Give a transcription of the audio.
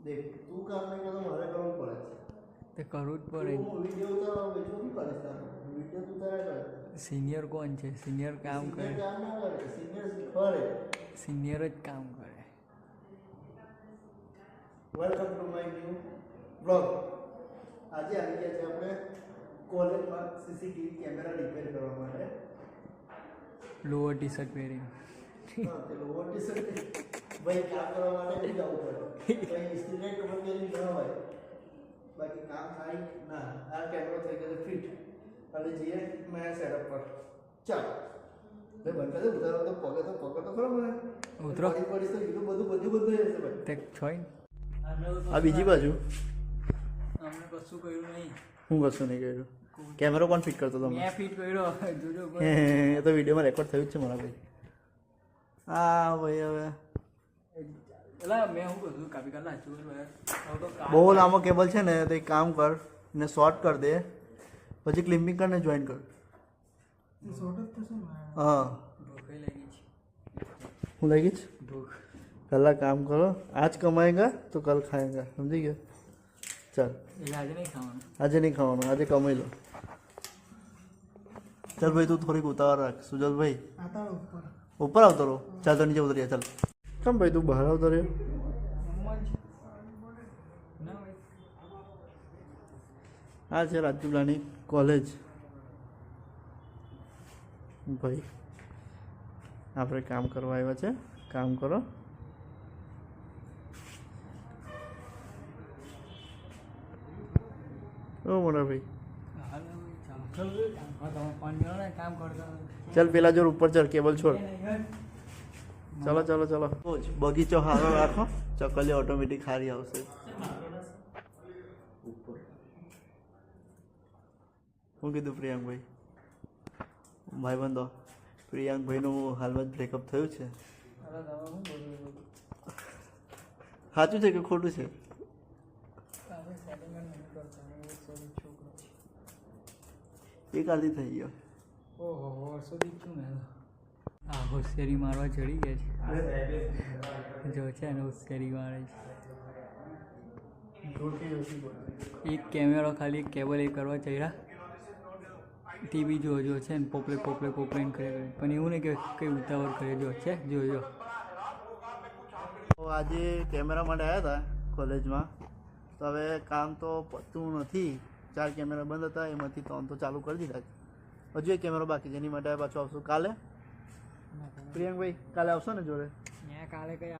देख तू काम नहीं करता मारे करना पड़े ते करूँ જ પડે वीडियो उतारा वीडियो भी करे वीडियो तो उतारा कर સિનિયર કોણ છે સિનિયર કામ કરે काम ना करे सीनियर सिखावे સિનિયર જ કામ કરે welcome to my new blog આજે આવી ગયા છે આપણે કોલેજમાં સીસીટીવી કેમેરા રિપેર કરવા માટે લોઅર ટી શર્ટ પહેરી હા તે લોઅર ટી શર્ટ ભાઈ કામ કરવા માટે નહીં જવું પડે ભાઈ સ્ટુડન્ટ કપડાં પહેરી ન હોય બાકી કામ થાય ના આ કેમેરો થઈ ગયો ફિટ અને જઈએ મેં સેટઅપ પર ચાલ ભાઈ બંધ કરે ઉતારો તો પગે તો ખરો મને ઉતરો પડી તો એટલું બધું જશે ભાઈ તે છોઈ આ બીજી બાજુ અમને કશું કર્યું નહીં હું કશું નહીં કર્યું કેમેરો કોણ ફિટ કરતો હતો મેં ફિટ કર્યો જોજો એ તો વિડીયોમાં રેકોર્ડ થયું જ છે મારા ભાઈ હા ભાઈ હવે એલા મેં શું કીધું કાપી કાઢ નાખ્યું બહુ લાંબો કેબલ છે ને તો એક કામ કર ને શોર્ટ કર દે પછી ક્લિપિંગ કરીને જોઈન કર હા ભૂખ લાગી છે હું લાગી છે ભૂખ પહેલાં કામ કરો આજ કમાएगा તો કલ ખાएगा સમજી ગયો ચાલ એટલે આજે નહીં ખાવાનું આજે નહીં ખાવાનું આજે કમાઈ લો ચાલ ભાઈ તું થોડીક ઉતાવળ રાખ સુજલભાઈ ઉપર આવતો રહો ચાલ તો નીચે ઉતરી ચાલ કેમ ભાઈ તું બહાર આવતો રહ્યો આ છે રાજપીપળાની કોલેજ ભાઈ આપણે કામ કરવા આવ્યા છે કામ કરો ઓ મોટા ભાઈ કામ કરતા ચાલ પેલા જોર ઉપર ચલ કેબલ છોડ ચલો ચલો ચલો બગીચો હારો રાખો ચકલી ઓટોમેટિક હારી આવશે શું કીધું પ્રિયાંકભાઈ ભાઈબંધો પ્રિયાંકભાઈનું હાલમાં જ બ્રેકઅપ થયું છે સાચું છે કે ખોટું છે એ કાલથી થઈ ગયો ઓહો વર્ષોથી છું ને આ હોશિયારી મારવા ચડી ગયા છે જો છે ને હોશિયારી મારે છે એક કેમેરો ખાલી એક કેબલ એ કરવા ચડ્યા ટીવી જોજો છે ને પોપલે પોપલેન કરે પણ એવું નહીં કે કંઈ ઉતાવળ કરે જો છે જોજો આજે કેમેરા માટે આવ્યા હતા કોલેજમાં તો હવે કામ તો પતતું નથી 4 કેમેરા બંધ હતા એમાંથી 3 તો ચાલુ કરી દીધા હજુ એક કેમેરો બાકી છે એની માટે પાછો આવશું કાલે પ્રિયંકભાઈ કાલે આવશો ને જોડે કાલે કઈ